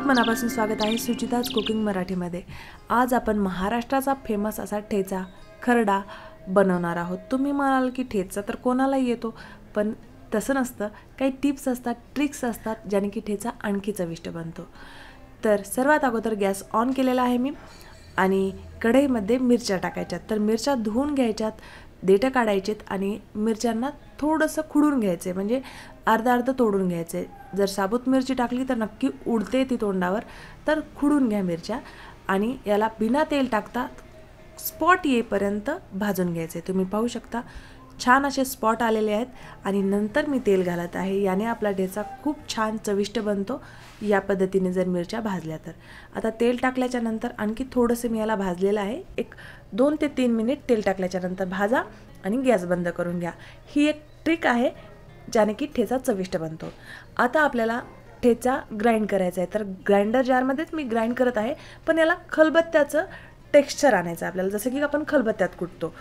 खूप मनापासून स्वागत आहे सुचिताज कुकिंग मराठीमध्ये। आज आपण महाराष्ट्राचा फेमस असा ठेचा खरडा बनवणार आहोत। तुम्ही म्हणाल की ठेचा तर कोणालाही येतो, पण तसं नसतं। काही टिप्स असतात, ट्रिक्स असतात ज्याने की ठेचा आणखी चविष्ट बनतो। तर सर्वात अगोदर गॅस ऑन केलेला आहे मी आणि कढईमध्ये मिरच्या टाकायच्यात। तर मिरच्या धुवून घ्यायच्यात, देठं काढायचेत आणि मिरच्यांना थोडंसं खुडून घ्यायचे, म्हणजे अर्धा तोडून घ्यायचे। जर साबूत मिरची टाकली तर नक्की उडते ती तोंडावर, तर खुडून घ्या मिरच्या आणि याला बिना तेल टाकता स्पॉट येईपर्यंत भाजून घ्यायचे। तुम्ही पाहू शकता छान असे स्पॉट आलेले आहेत आणि नंतर मी तेल घालत आहे। याने आपला ठेचा खूप छान चविष्ट बनतो या पद्धतीने जर मिरच्या भाजल्या तर। आता तेल टाकल्याच्या नंतर आणखी थोडंसं मी याला भाजलेलं आहे। एक 2 ते 3 मिनिट तेल टाकल्याच्या नंतर भाजा आणि गॅस बंद करून घ्या। ही एक ट्रिक आहे ज्याने की ठेचा चविष्ट बनतो। आता आपल्याला ठेचा ग्राइंड करायचा आहे, तर ग्राइंडर जारमध्येच मी ग्राइंड करत आहे, पण याला खलबत्त्याचं टेक्स्चर आणायचं आपल्याला, जसं की आपण खलबत्त्यात कुटतो।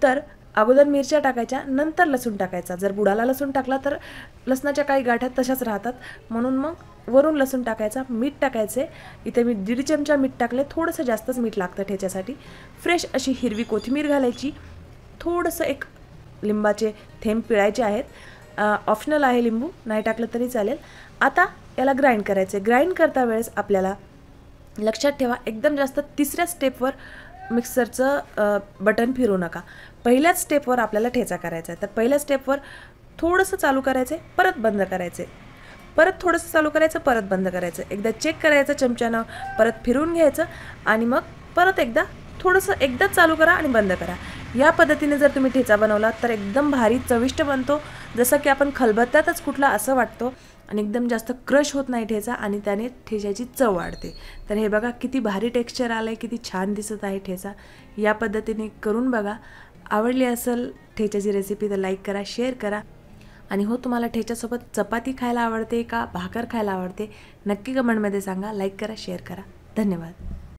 तर अगोदर मिरच्या टाकायच्या, नंतर लसूण टाकायचा। जर बुडाला लसूण टाकला तर लसणाच्या काही गाठ्या तशाच राहतात, म्हणून मग वरून लसूण टाकायचा, मीठ टाकायचे। इथे मी 1.5 चमचा मीठ टाकले, थोडंसं जास्तच मीठ लागतं ठेच्यासाठी। फ्रेश अशी हिरवी कोथिंबीर घालायची, थोडंसं एक लिंबाचे थेंब पिळायचे आहेत। ऑप्शनल आहे लिंबू, नाही टाकलं तरी चालेल। आता याला ग्राइंड करायचे। ग्राइंड करता वेळेस आपल्याला लक्षात ठेवा, एकदम जास्त तिसऱ्या स्टेपवर मिक्सरचं बटन फिरवू नका। पहिल्याच स्टेपवर आपल्याला ठेचा करायचा आहे, तर पहिल्या स्टेपवर थोडंसं चालू करायचे, परत बंद करायचे, परत थोडंसं चालू करायचं, परत बंद करायचं। एकदा चेक करायचं चमच्यानं, परत फिरवून घ्यायचं आणि मग परत एकदा थोडंसं एकदाच चालू करा आणि बंद करा। या पद्धतीने जर तुम्ही ठेचा बनवला तर एकदम भारी चविष्ट बनतो, जसं की आपण खलबत्त्यातच कुठला असं वाटतो आणि एकदम जास्त क्रश होत नाही ठेचा आणि त्याने ठेच्याची चव वाढते। तर हे बघा किती भारी टेक्स्चर आलंय, किती छान दिसत आहे ठेचा। या पद्धतीने करून बघा। आवडली असेल ठेच्याची रेसिपी तर लाईक करा, शेअर करा आणि हो, तुम्हाला ठेच्यासोबत चपाती खायला आवडते का भाकर खायला आवडते नक्की कमेंटमध्ये सांगा। लाईक करा, शेअर करा। धन्यवाद।